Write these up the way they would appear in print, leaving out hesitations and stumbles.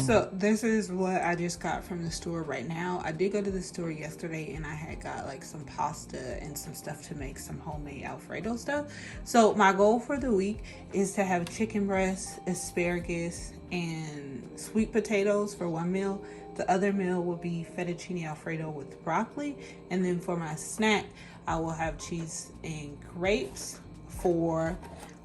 So this is what I just got from the store right now. I did go to the store yesterday and I had got like some pasta and some stuff to make some homemade Alfredo stuff. So my goal for the week is to have chicken breast, asparagus, and sweet potatoes for one meal. The other meal will be fettuccine Alfredo with broccoli. And then for my snack, I will have cheese and grapes. For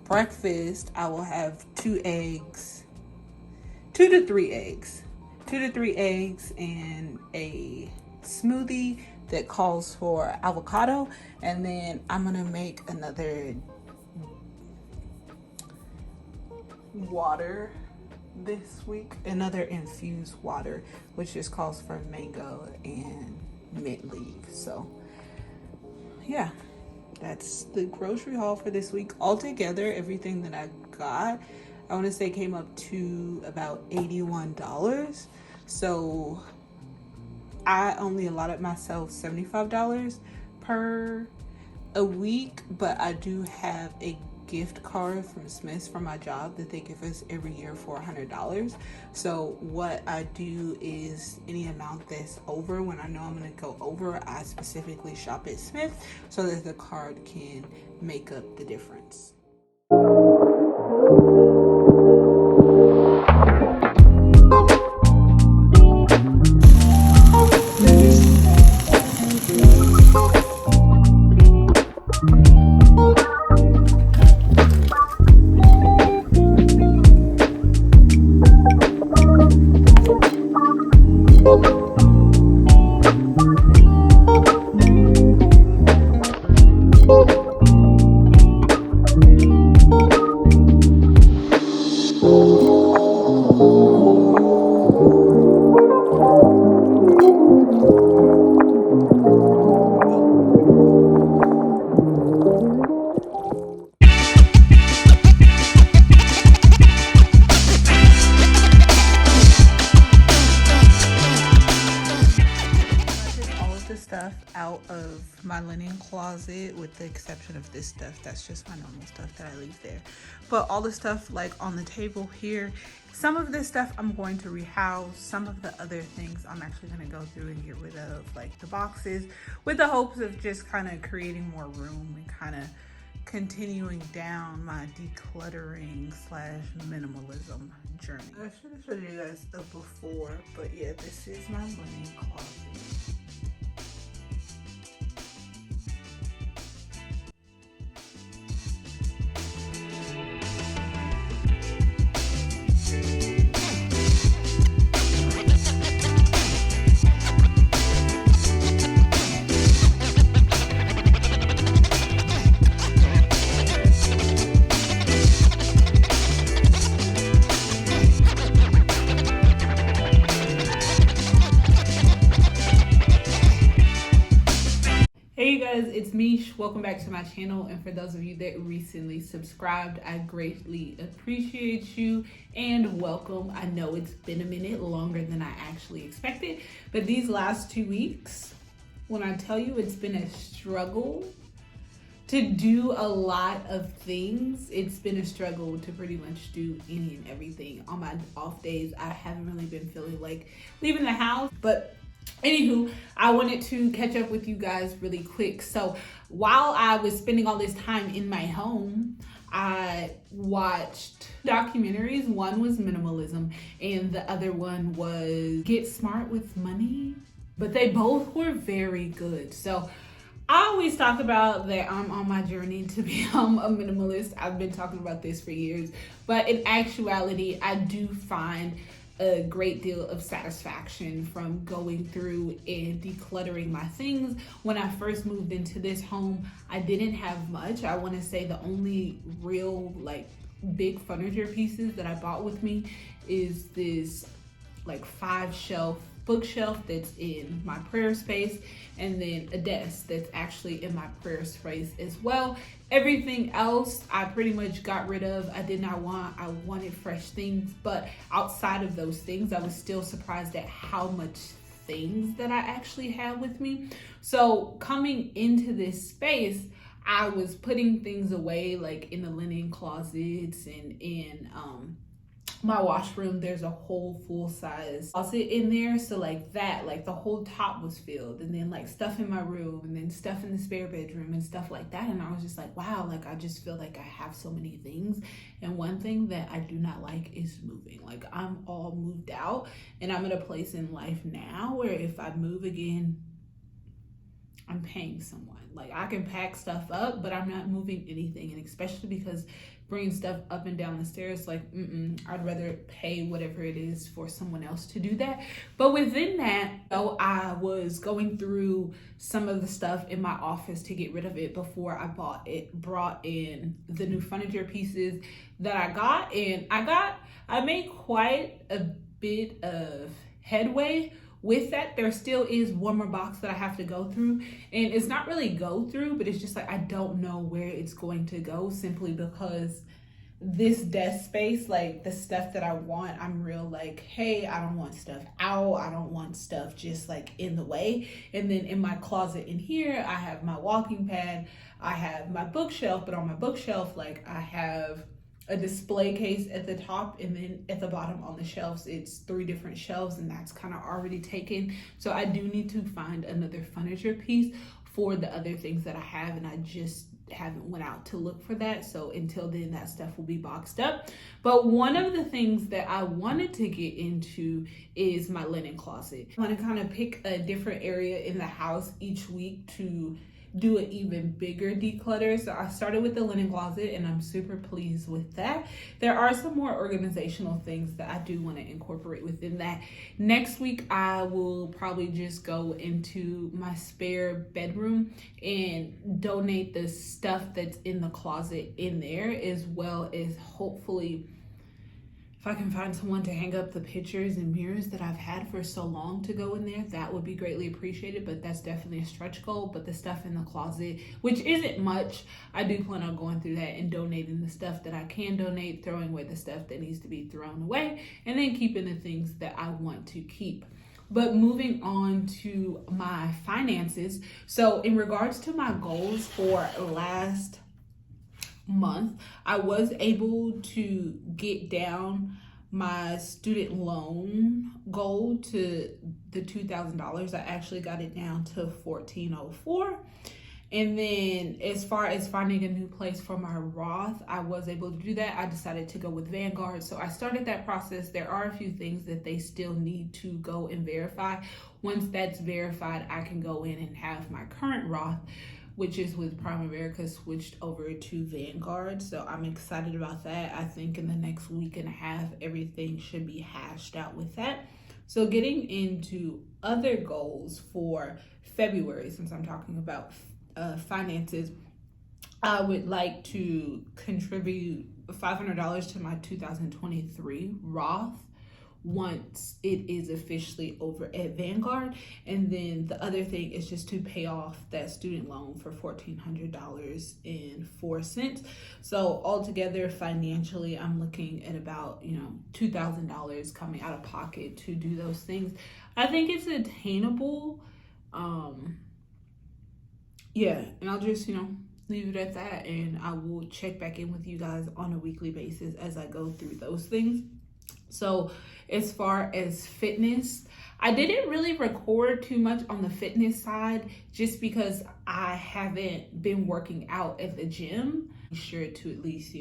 breakfast, I will have 2 to 3 eggs and a smoothie that calls for avocado. And then I'm gonna make another water this week, another infused water, which just calls for mango and mint leaf. So yeah, that's the grocery haul for this week. Altogether, everything that I got, I want to say came up to about $81. So I only allotted myself $75 per a week, but I do have a gift card from Smith's from my job that they give us every year for $100. So what I do is any amount that's over, when I know I'm going to go over, I specifically shop at Smith so that the card can make up the difference. Stuff out of my linen closet, with the exception of this stuff. That's just my normal stuff that I leave there. But all the stuff like on the table here, some of this stuff I'm going to rehouse. Some of the other things I'm actually going to go through and get rid of, like the boxes, with the hopes of just kind of creating more room and kind of continuing down my decluttering / minimalism journey. I should have showed you guys the before, but yeah, this is my linen closet. Hey you guys, it's Mish. Welcome back to my channel, and for those of you that recently subscribed, I greatly appreciate you and welcome. I know it's been a minute, longer than I actually expected, but these last 2 weeks, when I tell you it's been a struggle to do a lot of things, it's been a struggle to pretty much do any and everything. On my off days, I haven't really been feeling like leaving the house, but anywho, I wanted to catch up with you guys really quick. So while I was spending all this time in my home, I watched documentaries. One was minimalism and the other one was Get Smart with Money, but they both were very good. So I always talk about that I'm on my journey to become a minimalist. I've been talking about this for years, but in actuality, I do find a great deal of satisfaction from going through and decluttering my things. When I first moved into this home, I didn't have much. I want to say the only real like big furniture pieces that I bought with me is this like 5-shelf bookshelf that's in my prayer space, and then a desk that's actually in my prayer space as well. Everything else I pretty much got rid of. I wanted fresh things, but outside of those things, I was still surprised at how much things that I actually have with me. So coming into this space, I was putting things away like in the linen closets and in my washroom, there's a whole full-size closet in there, so like that, like the whole top was filled, and then like stuff in my room, and then stuff in the spare bedroom and stuff like that. And I was just like, wow, like I just feel like I have so many things. And one thing that I do not like is moving. Like I'm all moved out, and I'm at a place in life now where if I move again, I'm paying someone. Like I can pack stuff up, but I'm not moving anything. And especially because bringing stuff up and down the stairs, like, I'd rather pay whatever it is for someone else to do that. But within that, though, I was going through some of the stuff in my office to get rid of it before I brought in the new furniture pieces that I got. And I made quite a bit of headway with that. There still is one more box that I have to go through, and it's not really go through, but it's just like I don't know where it's going to go, simply because this desk space, like the stuff that I want, I'm real like, hey, I don't want stuff out, I don't want stuff just like in the way. And then in my closet in here, I have my walking pad, I have my bookshelf, but on my bookshelf, like I have a display case at the top, and then at the bottom on the shelves, it's 3 different shelves, and that's kind of already taken. So I do need to find another furniture piece for the other things that I have, and I just haven't went out to look for that. So until then, that stuff will be boxed up. But one of the things that I wanted to get into is my linen closet. I want to kind of pick a different area in the house each week to do an even bigger declutter. So I started with the linen closet, and I'm super pleased with that. There are some more organizational things that I do want to incorporate within that. Next week, I will probably just go into my spare bedroom and donate the stuff that's in the closet in there, as well as hopefully if I can find someone to hang up the pictures and mirrors that I've had for so long to go in there, that would be greatly appreciated. But that's definitely a stretch goal. But the stuff in the closet, which isn't much, I do plan on going through that and donating the stuff that I can donate, throwing away the stuff that needs to be thrown away, and then keeping the things that I want to keep. But moving on to my finances. So in regards to my goals for last month, I was able to get down my student loan goal to the $2,000. I actually got it down to $1,404. And then as far as finding a new place for my Roth, I was able to do that. I decided to go with Vanguard. So I started that process. There are a few things that they still need to go and verify. Once that's verified, I can go in and have my current Roth, which is with Prime America, switched over to Vanguard. So I'm excited about that. I think in the next week and a half, everything should be hashed out with that. So getting into other goals for February, since I'm talking about finances, I would like to contribute $500 to my 2023 Roth once it is officially over at Vanguard. And then the other thing is just to pay off that student loan for $1,400.04. So altogether, financially, I'm looking at about, $2,000 coming out of pocket to do those things. I think it's attainable. And I'll just, leave it at that. And I will check back in with you guys on a weekly basis as I go through those things. So as far as fitness, I didn't really record too much on the fitness side just because I haven't been working out at the gym. I'm sure to at least,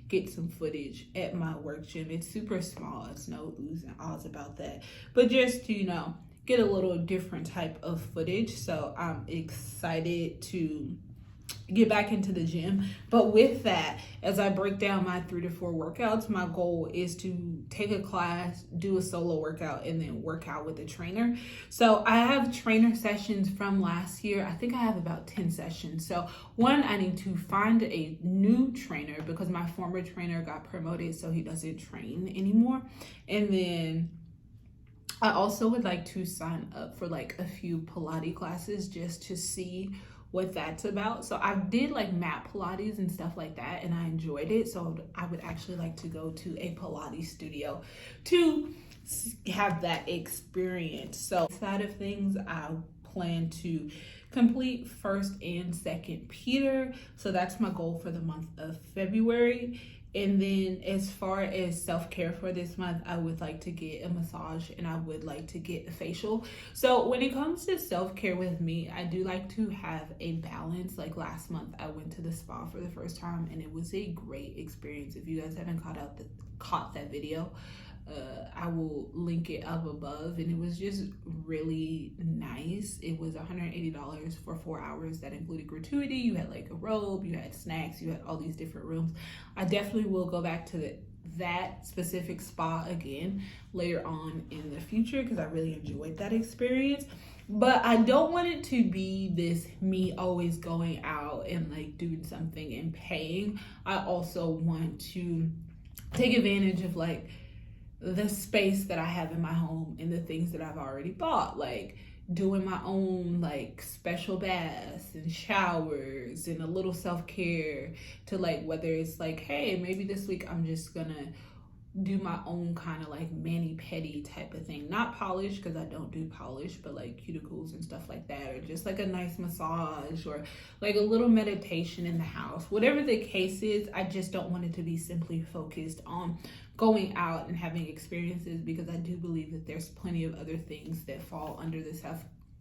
get some footage at my work gym. It's super small. It's no oohs and ahs about that. But just to, get a little different type of footage. So I'm excited to get back into the gym. But with that, as I break down my 3 to 4 workouts, my goal is to take a class, do a solo workout, and then work out with a trainer. So I have trainer sessions from last year. I think I have about 10 sessions. So one, I need to find a new trainer because my former trainer got promoted, so he doesn't train anymore. And then I also would like to sign up for like a few Pilates classes just to see what that's about. So I did like mat Pilates and stuff like that, and I enjoyed it. So I would actually like to go to a Pilates studio to have that experience. So side of things, I plan to complete 1st and 2nd Peter. So that's my goal for the month of February. And then as far as self-care for this month, I would like to get a massage and I would like to get a facial. So when it comes to self-care with me, I do like to have a balance. Like last month, I went to the spa for the first time and it was a great experience. If you guys haven't caught that video, I will link it up above, and it was just really nice. It was $180 for 4 hours. That included gratuity. You had like a robe, you had snacks, you had all these different rooms. I definitely will go back to that specific spa again later on in the future because I really enjoyed that experience. But I don't want it to be this me always going out and like doing something and paying. I also want to take advantage of like the space that I have in my home and the things that I've already bought, like doing my own like special baths and showers and a little self-care to like, whether it's like, hey, maybe this week I'm just gonna do my own kind of like mani-pedi type of thing. Not polish because I don't do polish, but like cuticles and stuff like that, or just like a nice massage or like a little meditation in the house. Whatever the case is, I just don't want it to be simply focused on going out and having experiences, because I do believe that there's plenty of other things that fall under the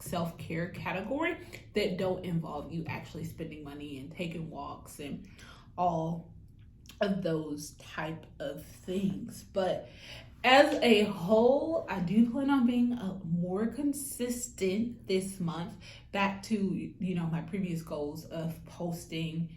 self-care category that don't involve you actually spending money and taking walks and all of those type of things. But as a whole, I do plan on being more consistent this month, back to, you know, my previous goals of posting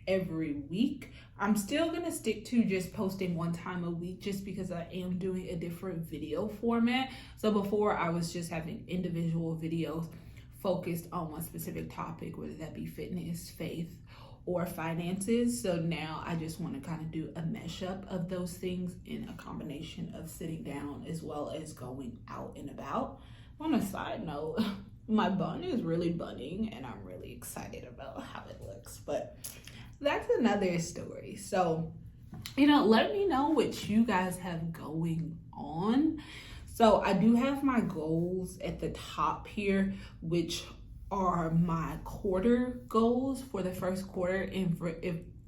every week. I'm still gonna stick to just posting one time a week, just because I am doing a different video format. So before, I was just having individual videos focused on one specific topic, whether that be fitness, faith, or finances. So now I just want to kind of do a mashup of those things in a combination of sitting down as well as going out and about. On a side note, my bun is really bunning and I'm really excited about how it looks, but that's another story. So, you know, let me know what you guys have going on. So I do have my goals at the top here, which are my quarter goals for the first quarter. And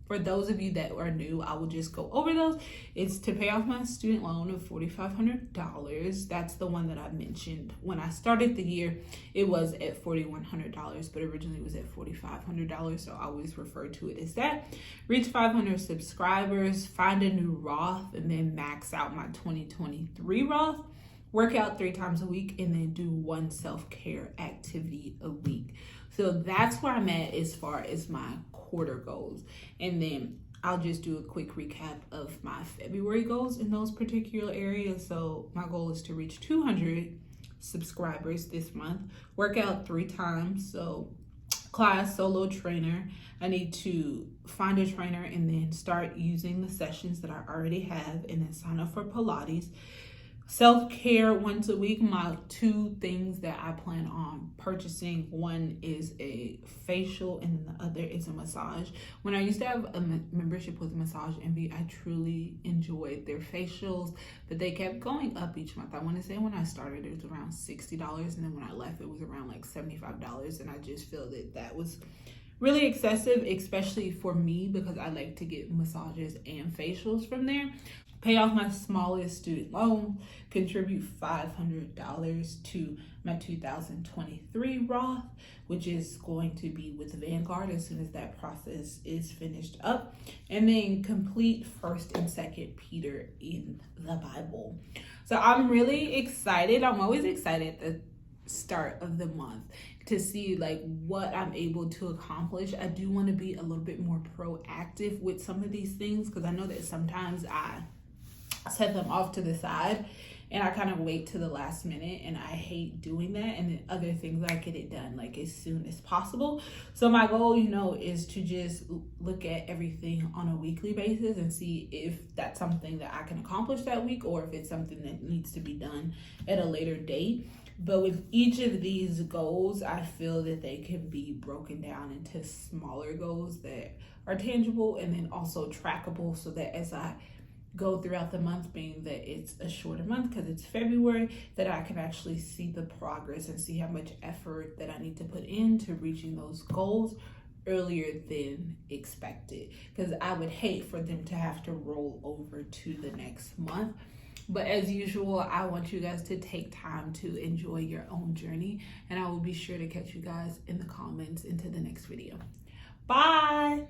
for those of you that are new, I will just go over those. It's to pay off my student loan of $4,500. That's the one that I mentioned when I started the year. It was at $4,100, but originally it was at $4,500, so I always refer to it as that. Reach 500 subscribers, find a new Roth, and then max out my 2023 Roth. Work out 3 times a week, and then do one self-care activity a week. So that's where I'm at as far as my quarter goals. And then I'll just do a quick recap of my February goals in those particular areas. So my goal is to reach 200 subscribers this month. Work out 3 times. So class, solo trainer. I need to find a trainer and then start using the sessions that I already have, and then sign up for Pilates. Self-care once a week. My 2 things that I plan on purchasing, one is a facial and the other is a massage. When I used to have a membership with Massage Envy, I truly enjoyed their facials, but they kept going up each month. I want to say when I started it was around $60, and then when I left it was around like $75, and I just feel that that was really excessive, especially for me, because I like to get massages and facials from there. Pay off my smallest student loan, contribute $500 to my 2023 Roth, which is going to be with Vanguard as soon as that process is finished up, and then complete 1st and 2nd Peter in the Bible. So I'm really excited. I'm always excited at the start of the month to see like what I'm able to accomplish. I do want to be a little bit more proactive with some of these things, because I know that sometimes I set them off to the side and I kind of wait to the last minute, and I hate doing that. And then other things, I get it done like as soon as possible. So my goal, you know, is to just look at everything on a weekly basis and see if that's something that I can accomplish that week, or if it's something that needs to be done at a later date. But with each of these goals, I feel that they can be broken down into smaller goals that are tangible and then also trackable, so that as I go throughout the month, being that it's a shorter month because it's February, that I can actually see the progress and see how much effort that I need to put into reaching those goals earlier than expected, because I would hate for them to have to roll over to the next month. But as usual, I want you guys to take time to enjoy your own journey, and I will be sure to catch you guys in the comments into the next video. Bye.